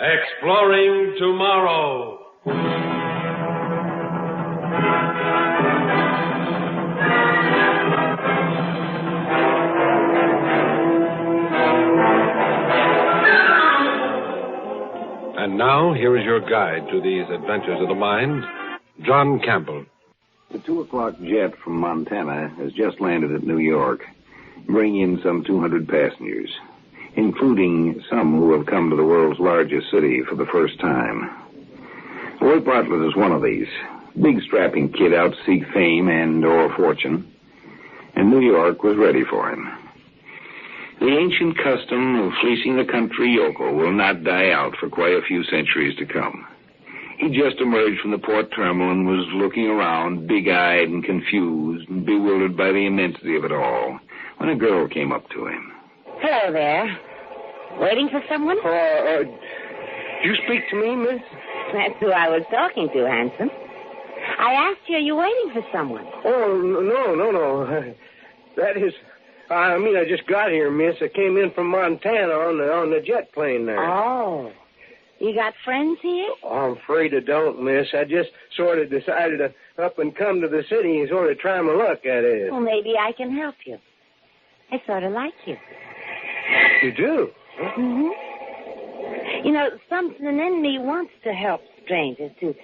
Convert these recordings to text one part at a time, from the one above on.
Exploring Tomorrow. And now, here is your guide to these adventures of the mind, John Campbell. The 2 o'clock jet from Montana has just landed at New York, bringing in some 200 passengers, including some who have come to the world's largest city for the first time. Roy Bartlett is one of these. Big strapping kid out to seek fame and/or fortune. And New York was ready for him. The ancient custom of fleecing the country yokel will not die out for quite a few centuries to come. He just emerged from the port terminal and was looking around, big-eyed and confused and bewildered by the immensity of it all, when a girl came up to him. Hello there. Waiting for someone? Do you speak to me, miss? That's who I was talking to, handsome. I asked you, are you waiting for someone? Oh, no. That is... I just got here, miss. I came in from Montana on the jet plane there. Oh. You got friends here? Oh, I'm afraid I don't, miss. I just sort of decided to up and come to the city and sort of try my luck at it. Well, maybe I can help you. I sort of like you. You do? Huh? Mm-hmm. You know, something in me wants to help strangers, to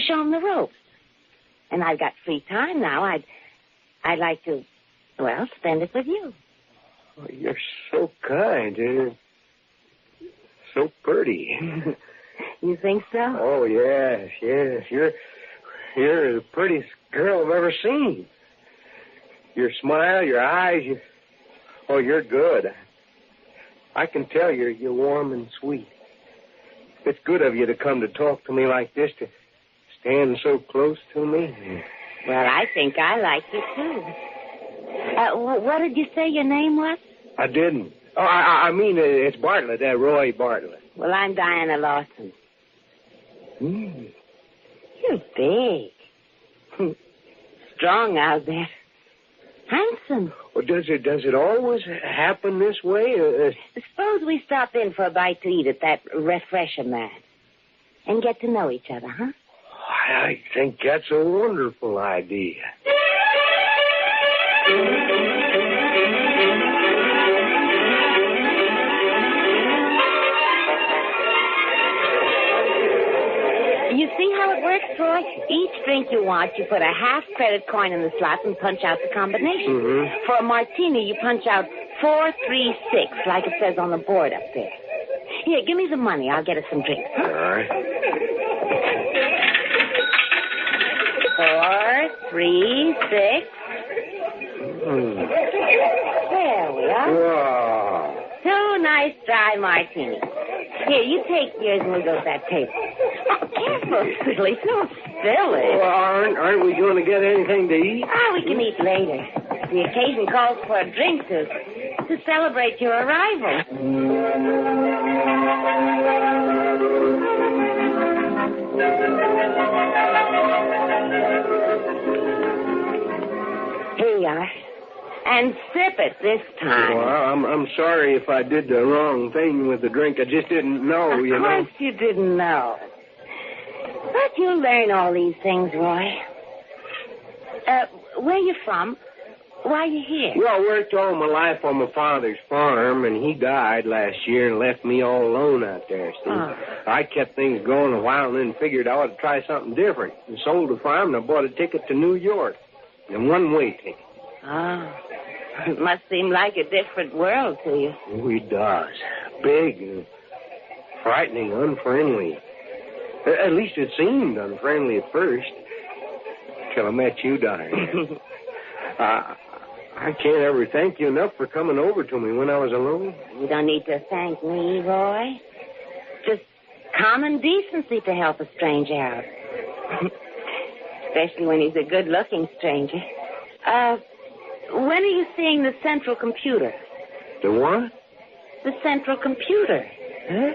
show them the ropes. And I've got free time now. I'd like to... Well, spend it with you. Oh, you're so kind. You're so pretty. You think so? Oh, yes. You're the prettiest girl I've ever seen. Your smile, your eyes, you're good. I can tell you're warm and sweet. It's good of you to come to talk to me like this, to stand so close to me. Well, I think I like you, too. What did you say your name was? I didn't. Oh, I mean, it's Bartlett, Roy Bartlett. Well, I'm Diana Lawson. You're big. Strong out there. Handsome. Well, does it always happen this way? Suppose we stop in for a bite to eat at that refresher mat and get to know each other, huh? I think that's a wonderful idea. You see how it works, Troy? Each drink you want, you put a half credit coin in the slot and punch out the combination. Mm-hmm. For a martini, you punch out 436, like it says on the board up there. Here, give me the money. I'll get us some drinks. All right. 4, 3, 6. There we are. Wow. 2 nice dry martinis. Here, you take yours and we'll go to that table. Oh, careful, silly. Don't spill it. Well, aren't we going to get anything to eat? We can eat later. The occasion calls for a drink to celebrate your arrival. Here you are. And sip it this time. Well, I'm sorry if I did the wrong thing with the drink. I just didn't know, you know. Of course you didn't know. But you'll learn all these things, Roy. Where you from? Why are you here? Well, I worked all my life on my father's farm, and he died last year and left me all alone out there, see. I kept things going a while and then figured I ought to try something different. And sold the farm and I bought a ticket to New York. A one-way ticket. It must seem like a different world to you. Oh, it does. Big and frightening, unfriendly. At least it seemed unfriendly at first. Till I met you, Diane. I can't ever thank you enough for coming over to me when I was alone. You don't need to thank me, Roy. Just common decency to help a stranger out. Especially when he's a good-looking stranger. When are you seeing the central computer? The what? The central computer. Huh?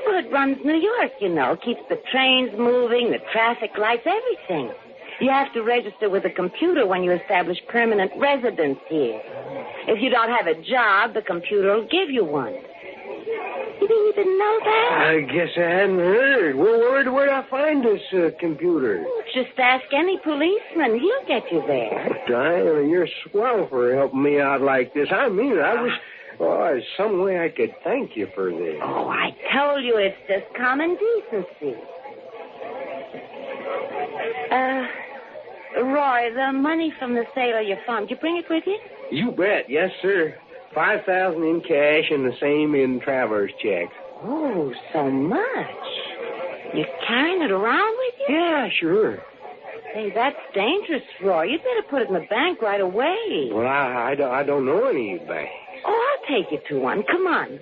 Well, it runs New York, you know. Keeps the trains moving, the traffic lights, everything. You have to register with a computer when you establish permanent residence here. If you don't have a job, the computer will give you one. You mean you didn't know that? I guess I hadn't heard. Well, where'd I find this computer? Just ask any policeman. He'll get you there. Diana, you're swell for helping me out like this. I mean it. I wish there's some way I could thank you for this. Oh, I told you it's just common decency. Roy, the money from the sale of your farm, did you bring it with you? You bet. Yes, sir. $5,000 in cash and the same in traveler's checks. Oh, so much. You're carrying it around with you? Yeah, sure. Hey, that's dangerous, Roy. You'd better put it in the bank right away. Well, I don't know any banks. Oh, I'll take you to one. Come on.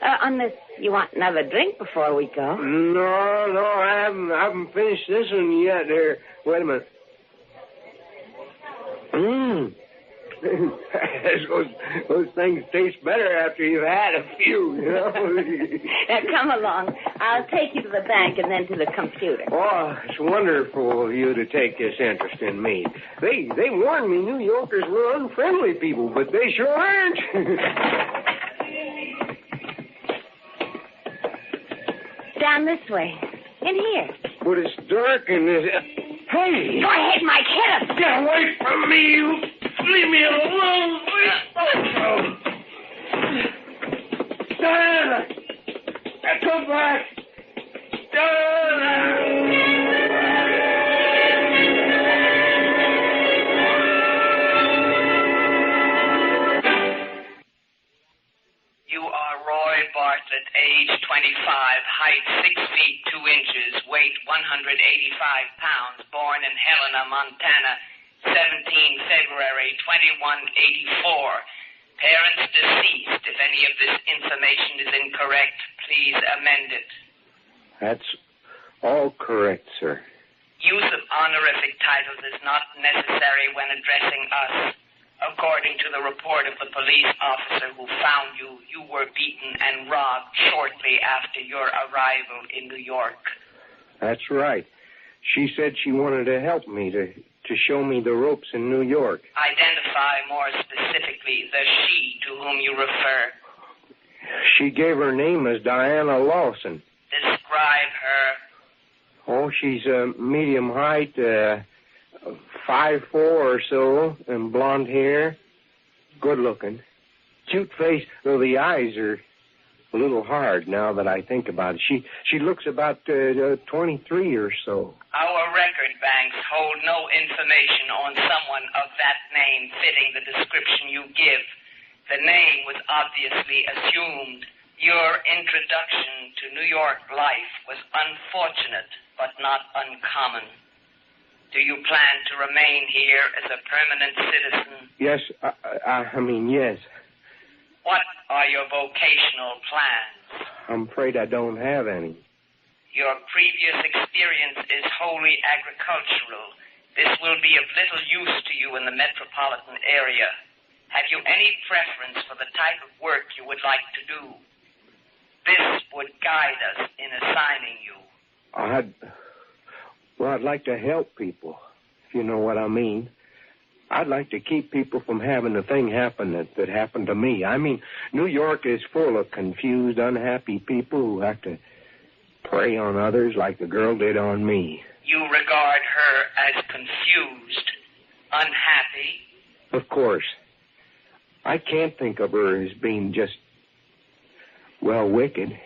Unless you want another drink before we go. No, I haven't finished this one yet. There. Wait a minute. Those things taste better after you've had a few, you know. Now, come along. I'll take you to the bank and then to the computer. Oh, it's wonderful of you to take this interest in me. They warned me New Yorkers were unfriendly people, but they sure aren't. Down this way. In here. But it's dark and there's... Hey! Go ahead, Mike. Hit him. Get away from me, you... Leave me alone. Diana! Come back! Diana! You are Roy Bartlett, age 25, height 6 feet 2 inches, weight 185 pounds, born in Helena, Montana, 17 February 2184. Parents deceased. If any of this information is incorrect, please amend it. That's all correct, sir. Use of honorific titles is not necessary when addressing us. According to the report of the police officer who found you, you were beaten and robbed shortly after your arrival in New York. That's right. She said she wanted to help me to show me the ropes in New York. Identify more specifically the she to whom you refer. She gave her name as Diana Lawson. Describe her. Oh, she's medium height, 5'4" or so, and blonde hair. Good looking. Cute face, though the eyes are a little hard now that I think about it. She looks about 23 or so. Our record banks hold no information on someone of that name fitting the description you give. The name was obviously assumed. Your introduction to New York life was unfortunate, but not uncommon. Do you plan to remain here as a permanent citizen? Yes, I mean, yes. What are your vocational plans? I'm afraid I don't have any. Your previous experience is wholly agricultural. This will be of little use to you in the metropolitan area. Have you any preference for the type of work you would like to do? This would guide us in assigning you. I'd like to help people, if you know what I mean. I'd like to keep people from having the thing happen that happened to me. I mean, New York is full of confused, unhappy people who have to prey on others like the girl did on me. You regard her as confused, unhappy? Of course. I can't think of her as being just, wicked.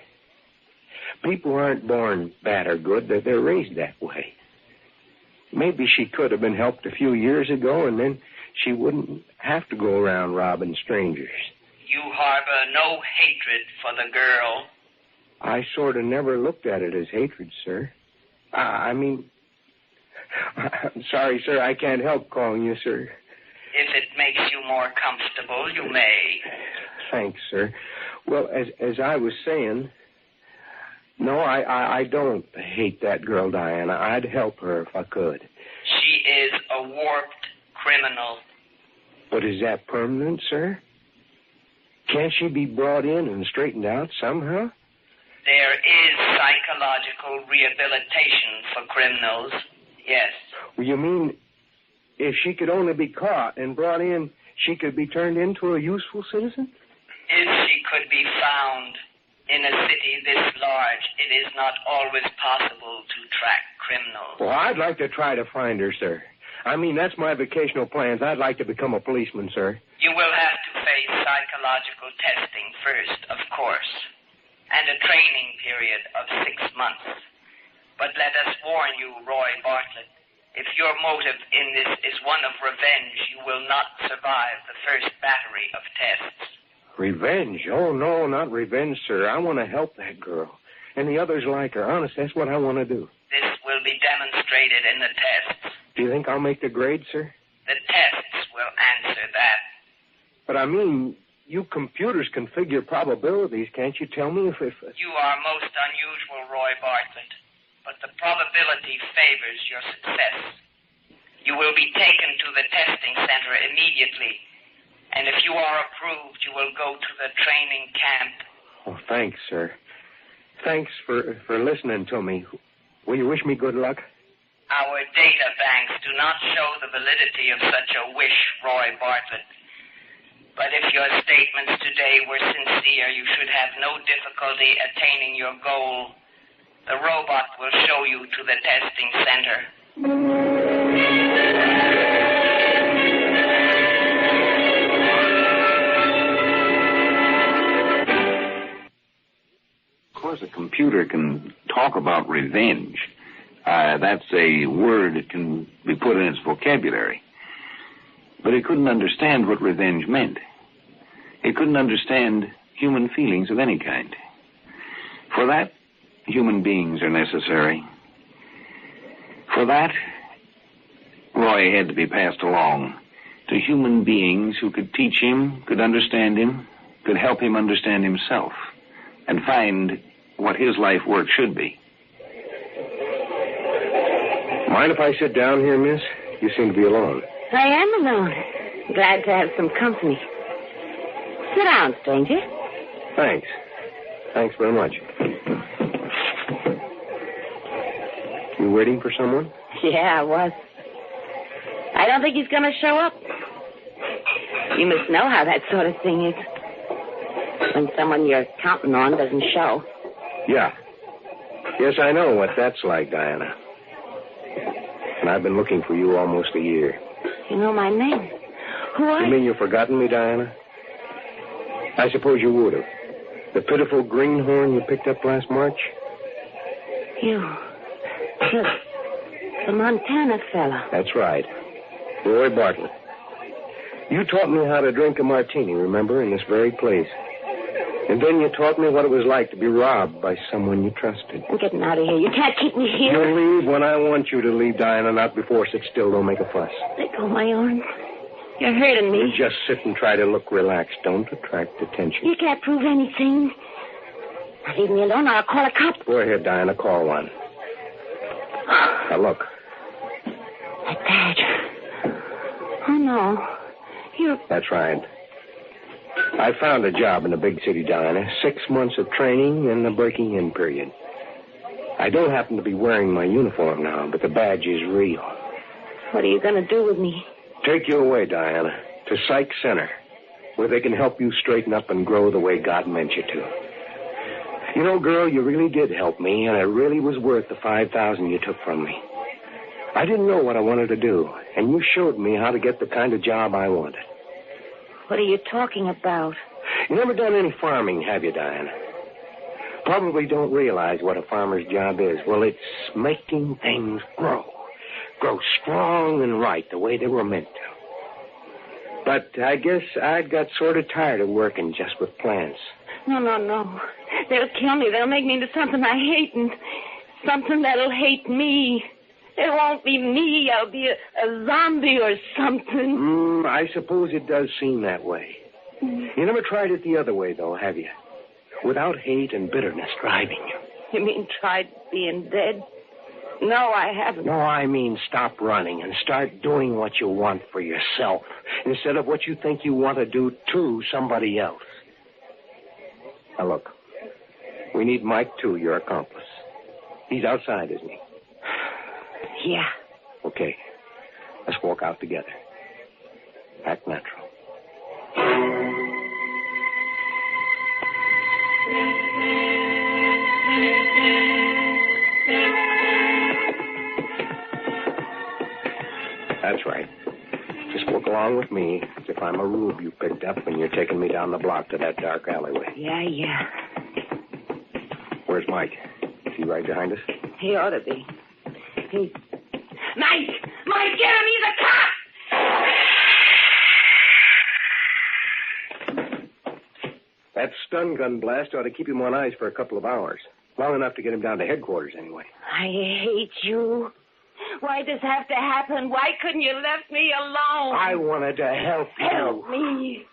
People aren't born bad or good. They're raised that way. Maybe she could have been helped a few years ago, and then she wouldn't have to go around robbing strangers. You harbor no hatred for the girl. I sort of never looked at it as hatred, sir. I'm sorry, sir. I can't help calling you, sir. If it makes you more comfortable, you may. Thanks, sir. Well, as I was saying, no, I don't hate that girl, Diana. I'd help her if I could. She is a warped criminal. But is that permanent, sir? Can't she be brought in and straightened out somehow? There is psychological rehabilitation for criminals, yes. Well, you mean if she could only be caught and brought in, she could be turned into a useful citizen? If she could be found, In a city this large, it is not always possible to track criminals. Well, I'd like to try to find her, sir. I mean, that's my vocational plans. I'd like to become a policeman, sir. You will have to face psychological testing first, of course, and a training period of 6 months. But let us warn you, Roy Bartlett, if your motive in this is one of revenge, you will not survive the first battery of tests. Revenge? Oh, no, not revenge, sir. I want to help that girl. And the others like her. Honest, that's what I want to do. This will be demonstrated in the tests. Do you think I'll make the grade, sir? The tests will answer that. But I mean, you computers can figure probabilities. Can't you tell me if... You are most unusual, Roy Bartlett. But the probability favors your success. You will be taken to the testing center immediately. And if you are approved, you will go to the training camp. Oh, thanks, sir. Thanks for listening to me. Will you wish me good luck? Our data banks do not show the validity of such a wish, Roy Bartlett. But if your statements today were sincere, you should have no difficulty attaining your goal. The robot will show you to the testing center. Of course, a computer can talk about revenge. That's a word that can be put in its vocabulary. But it couldn't understand what revenge meant. It couldn't understand human feelings of any kind. For that, human beings are necessary. For that, Roy had to be passed along to human beings who could teach him, could understand him, could help him understand himself, and find what his life work should be. Mind if I sit down here, miss? You seem to be alone. I am alone. Glad to have some company. Sit down, stranger. Thanks. Thanks very much. You waiting for someone? Yeah, I was. I don't think he's going to show up. You must know how that sort of thing is. When someone you're counting on doesn't show. Yeah. Yes, I know what that's like, Diana. And I've been looking for you almost a year. You know my name. Who are you? You mean you've forgotten me, Diana? I suppose you would have. The pitiful greenhorn you picked up last March? You. The Montana fella. That's right. Roy Bartlett. You taught me how to drink a martini, remember, in this very place. And then you taught me what it was like to be robbed by someone you trusted. I'm getting out of here. You can't keep me here. You'll leave when I want you to leave, Diana, not before. Sit still. Don't make a fuss. Let go of my arm. You're hurting me. You just sit and try to look relaxed. Don't attract attention. You can't prove anything. Now, leave me alone or I'll call a cop. Go ahead, Diana. Call one. Now, look. That badge. Oh, no. That's right. I found a job in a big city, Diana. 6 months of training and the breaking-in period. I don't happen to be wearing my uniform now, but the badge is real. What are you going to do with me? Take you away, Diana, to Psych Center, where they can help you straighten up and grow the way God meant you to. You know, girl, you really did help me, and it really was worth the $5,000 you took from me. I didn't know what I wanted to do, and you showed me how to get the kind of job I wanted. What are you talking about? You never done any farming, have you, Diana? Probably don't realize what a farmer's job is. Well, it's making things grow strong and right the way they were meant to. But I guess I'd got sort of tired of working just with plants. No. They'll kill me. They'll make me into something I hate and something that'll hate me. It won't be me. I'll be a zombie or something. I suppose it does seem that way. You never tried it the other way, though, have you? Without hate and bitterness driving you. You mean tried being dead? No, I haven't. No, I mean stop running and start doing what you want for yourself instead of what you think you want to do to somebody else. Now, look. We need Mike, too, your accomplice. He's outside, isn't he? Yeah. Okay. Let's walk out together. Act natural. That's right. Just walk along with me as if I'm a rube you picked up when you're taking me down the block to that dark alleyway. Yeah. Where's Mike? Is he right behind us? He ought to be. Mike! Mike, get him! He's a cop! That stun gun blast ought to keep him on ice for a couple of hours. Long enough to get him down to headquarters, anyway. I hate you. Why does this have to happen? Why couldn't you left me alone? I wanted to help you. Help me.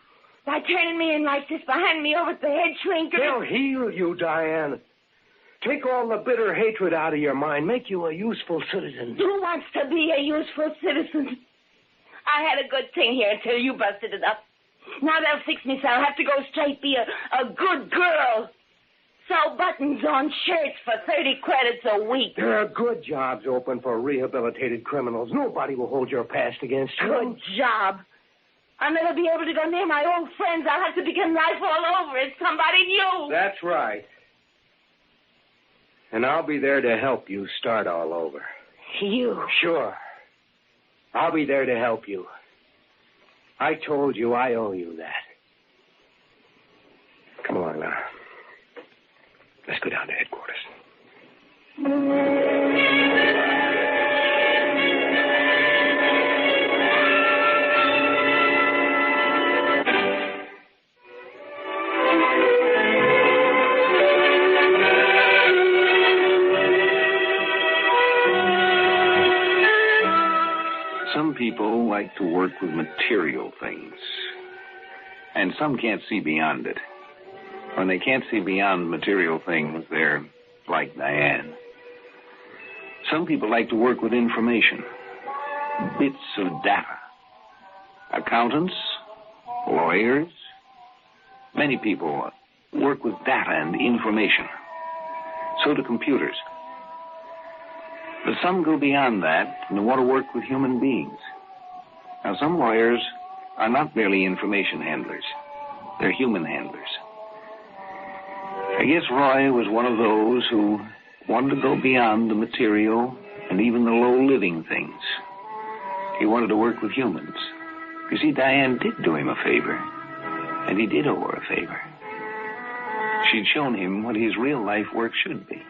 By turning me in like this behind me over at the head shrinker. They'll heal you, Diane. Take all the bitter hatred out of your mind. Make you a useful citizen. Who wants to be a useful citizen? I had a good thing here until you busted it up. Now they'll fix me so I'll have to go straight be a good girl. Sew buttons on shirts for 30 credits a week. There are good jobs open for rehabilitated criminals. Nobody will hold your past against you. Good job. I'll never be able to go near my old friends. I'll have to begin life all over as somebody new. That's right. And I'll be there to help you start all over. You? Sure. I'll be there to help you. I told you I owe you that. Come along now. Let's go down to headquarters. Some people like to work with material things, and some can't see beyond it. When they can't see beyond material things, they're like Diane. Some people like to work with information, bits of data. Accountants, lawyers, many people work with data and information. So do computers. But some go beyond that and want to work with human beings. Now, some lawyers are not merely information handlers. They're human handlers. I guess Roy was one of those who wanted to go beyond the material and even the low-living things. He wanted to work with humans. You see, Diane did do him a favor, and he did owe her a favor. She'd shown him what his real life work should be.